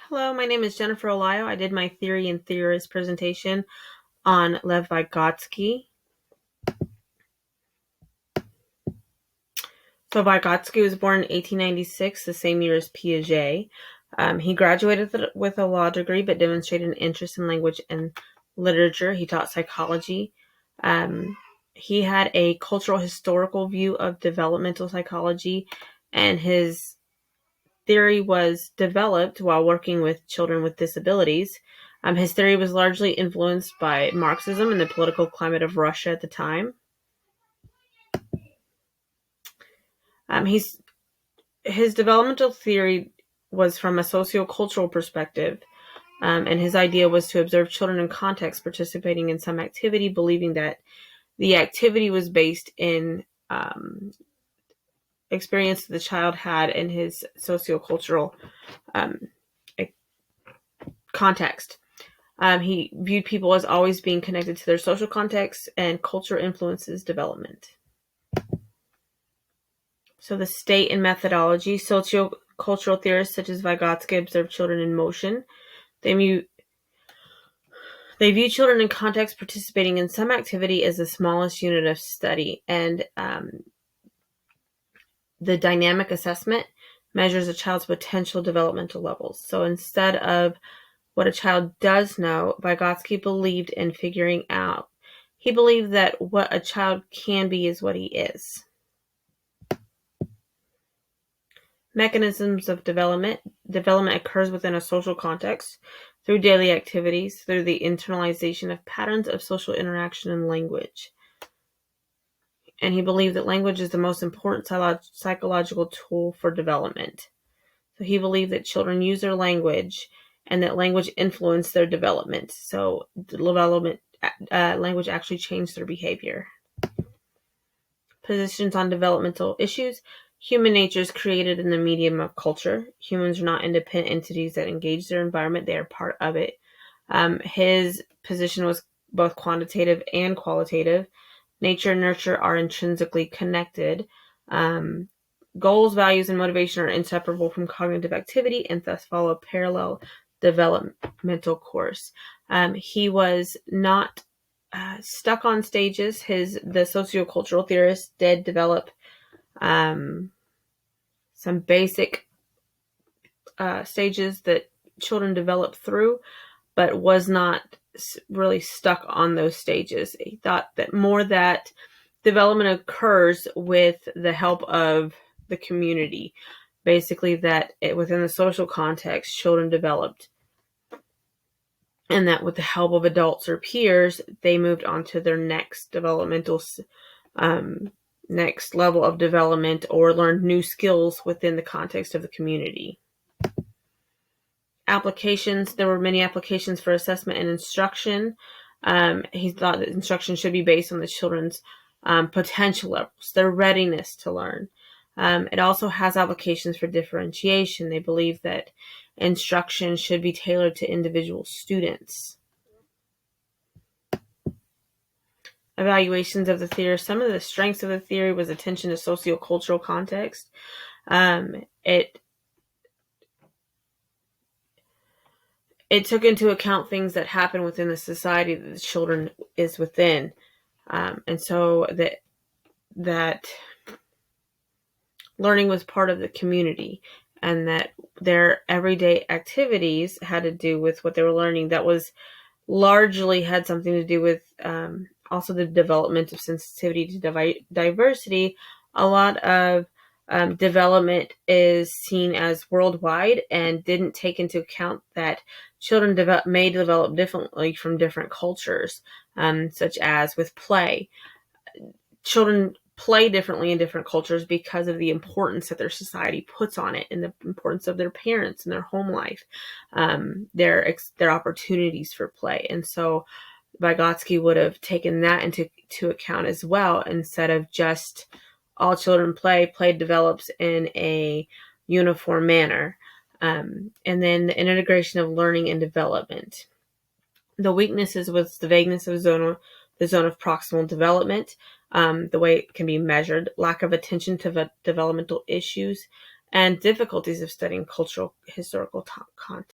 Hello, my name is Jennifer Olayo. I did my theory and theorist presentation on Lev Vygotsky. So Vygotsky was born in 1896, the same year as Piaget. He graduated with a law degree, but demonstrated an interest in language and literature. He taught psychology. He had a cultural historical view of developmental psychology, and his theory was developed while working with children with disabilities. His theory was largely influenced by Marxism and the political climate of Russia at the time. His developmental theory was from a sociocultural perspective, and his idea was to observe children in context participating in some activity, believing that the activity was based in experience the child had in his sociocultural context. He viewed people as always being connected to their social context, and culture influences development. So the state and methodology. Sociocultural theorists such as Vygotsky observe children in motion. They view children in context participating in some activity as the smallest unit of study, and the dynamic assessment measures a child's potential developmental levels. So instead of what a child does know, Vygotsky believed in figuring out. He believed that what a child can be is what he is. Mechanisms of development. Development occurs within a social context through daily activities, through the internalization of patterns of social interaction and language. And he believed that language is the most important psychological tool for development. So he believed that children use their language and that language influenced their development. So language actually changed their behavior. Positions on developmental issues. Human nature is created in the medium of culture. Humans are not independent entities that engage their environment. They are part of it. His position was both quantitative and qualitative. Nature and nurture are intrinsically connected. Goals, values, and motivation are inseparable from cognitive activity and thus follow a parallel developmental course. He was not stuck on stages. The sociocultural theorists did develop some basic stages that children develop through, but was not really stuck on those stages. He thought that that development occurs with the help of the community. Basically, that within the social context, children developed, and that with the help of adults or peers, they moved on to their next developmental next level of development or learned new skills within the context of the community. Applications. There were many applications for assessment and instruction. He thought that instruction should be based on the children's potential levels, their readiness to learn. It also has applications for differentiation. They believe that instruction should be tailored to individual students. Evaluations of the theory. Some of the strengths of the theory was attention to sociocultural context. It took into account things that happen within the society that the children is within. And so that learning was part of the community, and that their everyday activities had to do with what they were learning. That was largely had something to do with also the development of sensitivity to diversity. A lot of development is seen as worldwide and didn't take into account that children may develop differently from different cultures, such as with play. Children play differently in different cultures because of the importance that their society puts on it, and the importance of their parents and their home life, their opportunities for play. And so Vygotsky would have taken that into account as well, instead of just all children play develops in a uniform manner. And then the integration of learning and development. The weaknesses was the vagueness of the zone of proximal development, the way it can be measured, lack of attention to developmental issues, and difficulties of studying cultural historical context.